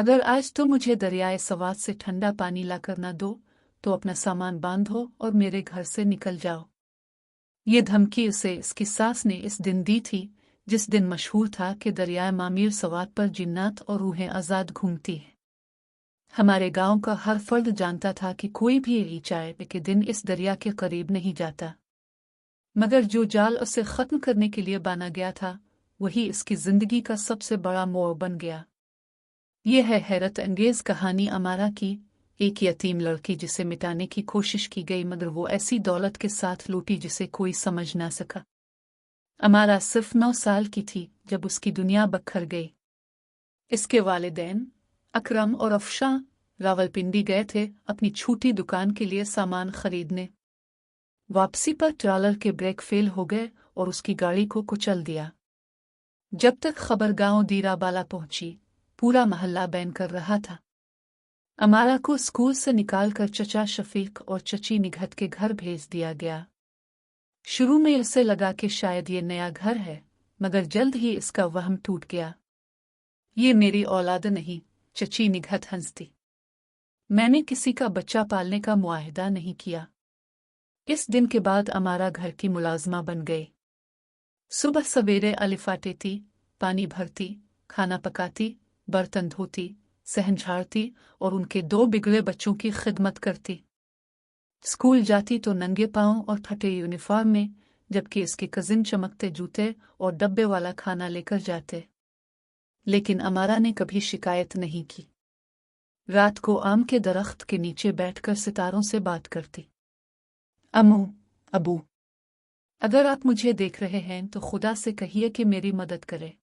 अगर आज तुम मुझे दरियाए सवात से ठंडा पानी लाकर न दो तो अपना सामान बांधो और मेरे घर से निकल जाओ। ये धमकी उसे इसकी सास ने इस दिन दी थी जिस दिन मशहूर था कि दरियाए मामीर सवात पर जिन्नात और रूहें आज़ाद घूमती हैं। हमारे गांव का हर फर्द जानता था कि कोई भी ईचाए के दिन इस दरिया के करीब नहीं जाता, मगर जो जाल उसे ख़त्म करने के लिए बाना गया था वही इसकी ज़िंदगी का सबसे बड़ा मोड़ बन गया। यह है हैरत अंगेज़ कहानी अमारा की, एक यतीम लड़की जिसे मिटाने की कोशिश की गई मगर वो ऐसी दौलत के साथ लूटी जिसे कोई समझ ना सका। अमारा सिर्फ 9 साल की थी जब उसकी दुनिया बखर गई। इसके वालिदैन अकरम और अफशां रावलपिंडी गए थे अपनी छोटी दुकान के लिए सामान खरीदने। वापसी पर ट्रालर के ब्रेक फेल हो गए और उसकी गाड़ी को कुचल दिया। जब तक खबर गांव दीराबाला पहुंची पूरा मोहल्ला बैन कर रहा था। अमारा को स्कूल से निकालकर चचा शफीक और चची निघत के घर भेज दिया गया। शुरू में उसे लगा कि शायद ये नया घर है, मगर जल्द ही इसका वहम टूट गया। ये मेरी औलाद नहीं, चची निघत हंसती। मैंने किसी का बच्चा पालने का मुआहिदा नहीं किया। इस दिन के बाद अमारा घर की मुलाजमा बन गई। सुबह सवेरे अलिफाटेती, पानी भरती, खाना पकाती, बर्तन धोती, सहन झाड़ती और उनके 2 बिगड़े बच्चों की खिदमत करती। स्कूल जाती तो नंगे पांव और फटे यूनिफॉर्म में, जबकि इसके कजिन चमकते जूते और डब्बे वाला खाना लेकर जाते। लेकिन अमारा ने कभी शिकायत नहीं की। रात को आम के दरख्त के नीचे बैठकर सितारों से बात करती। अम्मू, अबू, अगर आप मुझे देख रहे हैं तो खुदा से कहिए कि मेरी मदद करे।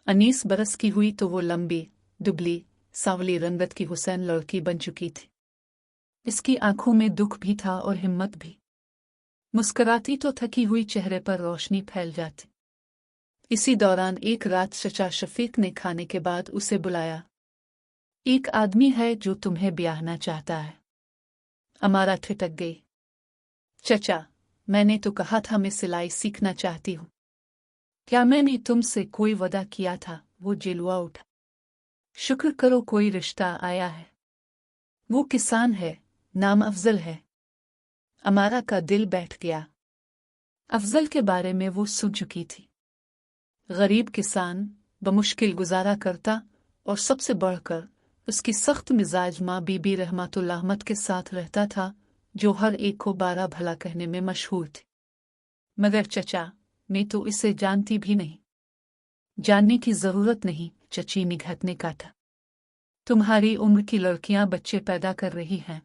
19 बरस की हुई तो वो लंबी, दुबली, सांवली रंगत की हुसैन लड़की बन चुकी थी। इसकी आंखों में दुख भी था और हिम्मत भी। मुस्कुराती तो थकी हुई चेहरे पर रोशनी फैल जाती। इसी दौरान एक रात चचा शफीक ने खाने के बाद उसे बुलाया। एक आदमी है जो तुम्हें ब्याहना चाहता है। अमारा ठिठक गई। चचा, मैंने तो कहा था मैं सिलाई सीखना चाहती हूँ। क्या मैंने तुमसे कोई वादा किया था? वो जिलवा उठा। शुक्र करो कोई रिश्ता आया है। वो किसान है, नाम अफजल है। अमारा का दिल बैठ गया। अफजल के बारे में वो सुन चुकी थी। गरीब किसान, बमुश्किल गुजारा करता और सबसे बढ़कर उसकी सख्त मिजाज माँ बीबी रहमतुल्लाह के साथ रहता था, जो हर एक को 12 भला कहने में मशहूर थी। मगर चचा, मैं तो इसे जानती भी नहीं। जानने की जरूरत नहीं, चची निघत ने कहा। तुम्हारी उम्र की लड़कियां बच्चे पैदा कर रही हैं।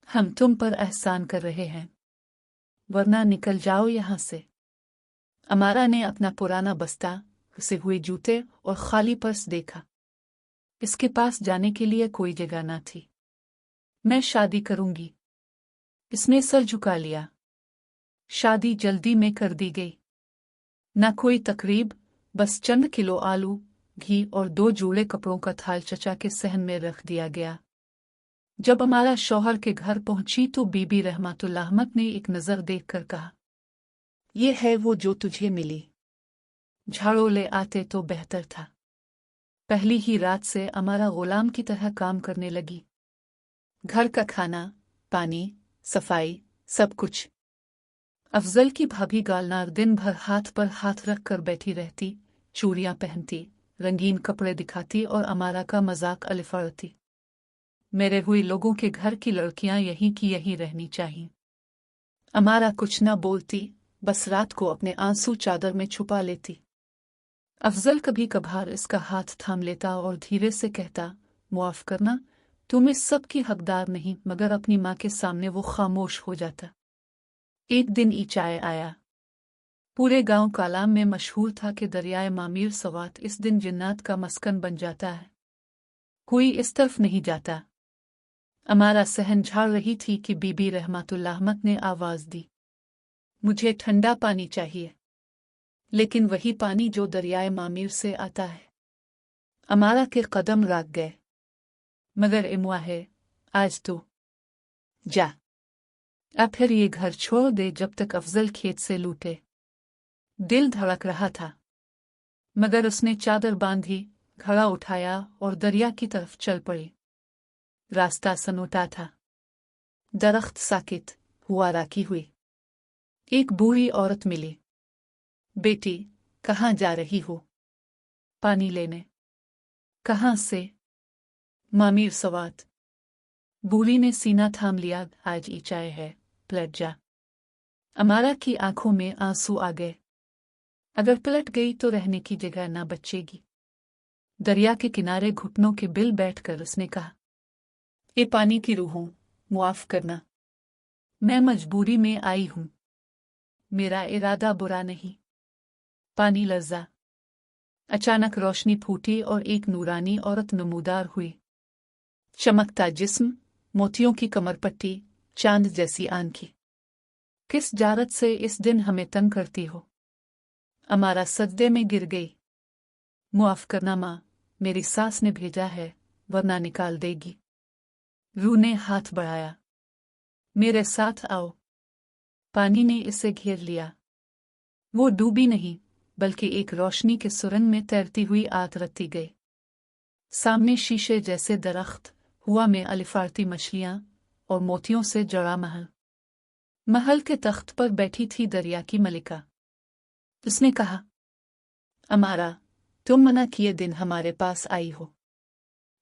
हम तुम पर एहसान कर रहे हैं, वरना निकल जाओ यहां से। अमारा ने अपना पुराना बस्ता, घसे हुए जूते और खाली पर्स देखा। इसके पास जाने के लिए कोई जगह न थी। मैं शादी करूंगी, इसने सर झुका लिया। शादी जल्दी में कर दी गई। न कोई तकरीब, बस चंद किलो आलू, घी और 2 जोड़े कपड़ों का थाल चचा के सहन में रख दिया गया। जब अमारा शौहर के घर पहुंची तो बीबी रहमतुल्लाह ने एक नज़र देखकर कहा, ये है वो जो तुझे मिली। झाड़ू ले आते तो बेहतर था। पहली ही रात से अमारा गुलाम की तरह काम करने लगी। घर का खाना, पानी, सफाई, सब कुछ। अफजल की भाभी गालनार दिन भर हाथ पर हाथ रख कर बैठी रहती, चूड़ियां पहनती, रंगीन कपड़े दिखाती और अमारा का मजाक अलिफाड़ती। मेरे हुए लोगों के घर की लड़कियां यहीं की यहीं रहनी चाहिए। अमारा कुछ न बोलती, बस रात को अपने आंसू चादर में छुपा लेती। अफजल कभी कभार इसका हाथ थाम लेता और धीरे से कहता, मुआफ करना, तुम इस सब की हकदार नहीं, मगर अपनी माँ के सामने वो खामोश हो जाता। एक दिन ईचाए आया। पूरे गांव कालाम में मशहूर था कि दरियाए मामीर सवात इस दिन जिन्नात का मस्कन बन जाता है। कोई इस तरफ नहीं जाता। अमारा सहन झाड़ रही थी कि बीबी रहमतुल्लाह ने आवाज दी, मुझे ठंडा पानी चाहिए, लेकिन वही पानी जो दरियाए मामीर से आता है। अमारा के कदम राग गए। मगर इमुआ है, आज तो जा। अब फिर ये घर छोड़ दे जब तक अफजल खेत से लूटे। दिल धड़क रहा था, मगर उसने चादर बांधी, घड़ा उठाया और दरिया की तरफ चल पड़ी। रास्ता सन्नाटा था। दरख्त साकित हुआ राखी हुई। एक बूढ़ी औरत मिली। बेटी, कहाँ जा रही हो? पानी लेने। कहाँ से? मामीर सवात। बूढ़ी ने सीना थाम लिया। आज ईचाए है, पलट जा। अमारा की आंखों में आंसू आ गए। अगर पलट गई तो रहने की जगह ना बचेगी। दरिया के किनारे घुटनों के बिल बैठकर उसने कहा, ए पानी की रूहों, मुआफ करना। मैं मजबूरी में आई हूं। मेरा इरादा बुरा नहीं। पानी लर्जा। अचानक रोशनी फूटी और एक नूरानी औरत नमूदार हुई। चमकता जिस्म, मोतियों की कमरपट्टी, चांद जैसी आंखें। किस जारत से इस दिन हमें तंग करती हो? अमारा सजदे में गिर गई। मुआफ करना माँ, मेरी सास ने भेजा है, वरना निकाल देगी। रूह ने हाथ बढ़ाया। मेरे साथ आओ। पानी ने इसे घेर लिया। वो डूबी नहीं, बल्कि एक रोशनी के सुरंग में तैरती हुई आतरती गई। सामने शीशे जैसे दरख्त, हुआ में अलिफारती मछलियां और मोतियों से जड़ा महल। महल के तख्त पर बैठी थी दरिया की मलिका। उसने कहा, अमारा, तुम मना किए दिन हमारे पास आई हो।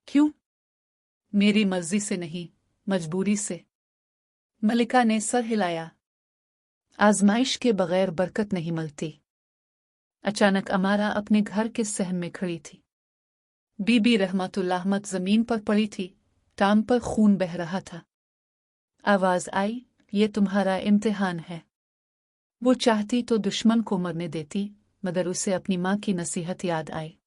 क्यों? मेरी मर्जी से नहीं, मजबूरी से। मलिका ने सर हिलाया। आजमाइश के बगैर बरकत नहीं मिलती। अचानक अमारा अपने घर के सहन में खड़ी थी। बीबी रहमतुल्लाह मत जमीन पर पड़ी थी, टांग पर खून बह रहा था। आवाज आई, ये तुम्हारा इम्तिहान है। वो चाहती तो दुश्मन को मरने देती, मगर उसे अपनी माँ की नसीहत याद आई।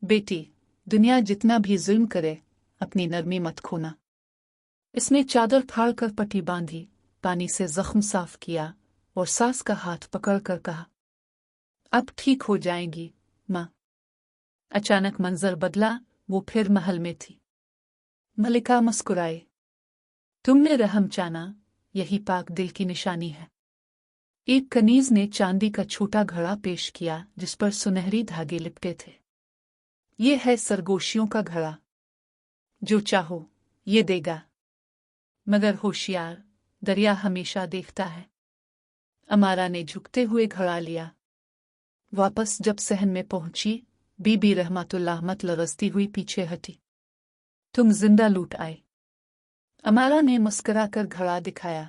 बेटी, दुनिया जितना भी जुल्म करे, अपनी नरमी मत खोना। इसने चादर फाड़ कर पट्टी बांधी, पानी से जख्म साफ किया और सास का हाथ पकड़कर कहा, अब ठीक हो जाएंगी माँ। अचानक मंजर बदला। वो फिर महल में थी। मलिका मुस्कुराई। तुमने रहम चाना, यही पाक दिल की निशानी है। एक कनीज ने चांदी का छोटा घड़ा पेश किया जिस पर सुनहरी धागे लिपटे थे। ये है सरगोशियों का घड़ा। जो चाहो ये देगा। मगर होशियार, दरिया हमेशा देखता है। अमारा ने झुकते हुए घड़ा लिया। वापस जब सहन में पहुंची, बीबी रहमतुल्लाह मत लरजती हुई पीछे हटी। तुम जिंदा लूट आए। अमारा ने मुस्कुराकर घड़ा दिखाया।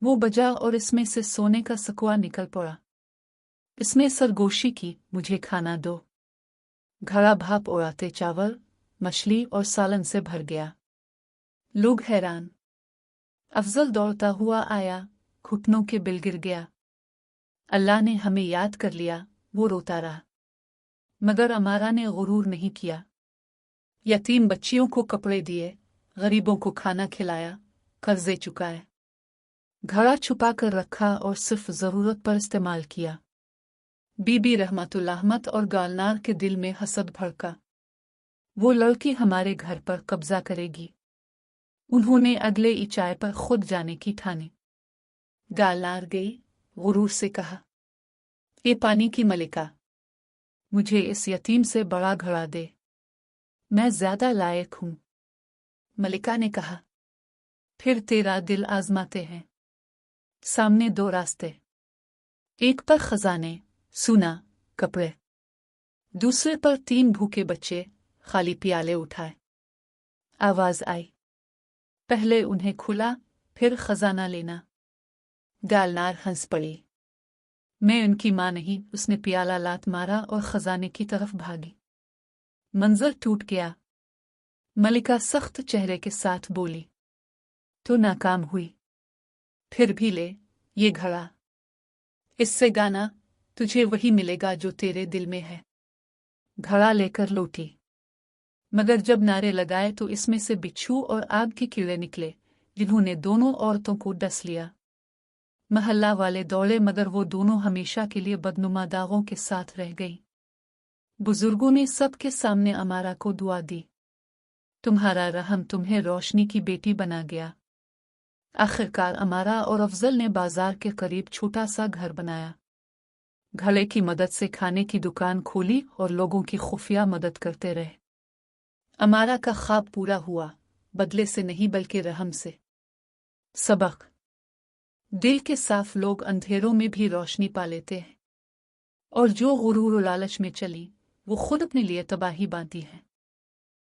वो बजा और इसमें से सोने का सकुआ निकल पड़ा। इसमें सरगोशी की, मुझे खाना दो। घड़ा भाप उड़ाते चावल, मछली और सालन से भर गया। लोग हैरान। अफजल दौड़ता हुआ आया, घुटनों के बिल गिर गया। अल्लाह ने हमें याद कर लिया, वो रोता रहा। मगर अमारा ने गुरूर नहीं किया। यतीम बच्चियों को कपड़े दिए, गरीबों को खाना खिलाया, कर्जे चुकाए। घड़ा छुपा कर रखा और सिर्फ जरूरत पर इस्तेमाल किया। बीबी रहमतुल्लाह मत और गालनार के दिल में हसद भड़का। वो लड़की हमारे घर पर कब्जा करेगी। उन्होंने अगले इचाए पर खुद जाने की ठानी। गालनार गई, गुरूर से कहा, ये पानी की मलिका, मुझे इस यतीम से बड़ा घड़ा दे। मैं ज्यादा लायक हूं। मलिका ने कहा, फिर तेरा दिल आजमाते हैं। सामने दो रास्ते। एक पर खजाने, सोना, कपड़े। दूसरे पर 3 भूखे बच्चे, खाली प्याले उठाए। आवाज आई, पहले उन्हें खुला, फिर खजाना लेना। गालनार हंस पड़ी। मैं उनकी मां नहीं। उसने प्याला लात मारा और खजाने की तरफ भागी। मंजर टूट गया। मलिका सख्त चेहरे के साथ बोली, तो नाकाम हुई। फिर भी ले ये घड़ा। इससे गाना, तुझे वही मिलेगा जो तेरे दिल में है। घड़ा लेकर लौटी। मगर जब नारे लगाए तो इसमें से बिच्छू और आग के कीड़े निकले, जिन्होंने दोनों औरतों को डस लिया। महल्ला वाले दौड़े, मगर वो दोनों हमेशा के लिए बदनुमा दागों के साथ रह गई। बुजुर्गों ने सबके सामने अमारा को दुआ दी। तुम्हारा रहम तुम्हें रोशनी की बेटी बना गया। आखिरकार अमारा और अफजल ने बाजार के करीब छोटा सा घर बनाया। घड़े की मदद से खाने की दुकान खोली और लोगों की खुफिया मदद करते रहे। अमारा का ख्वाब पूरा हुआ, बदले से नहीं बल्कि रहम से। सबक: दिल के साफ लोग अंधेरों में भी रोशनी पा लेते हैं, और जो गुरूर और लालच में चली वो खुद अपने लिए तबाही बांधती है।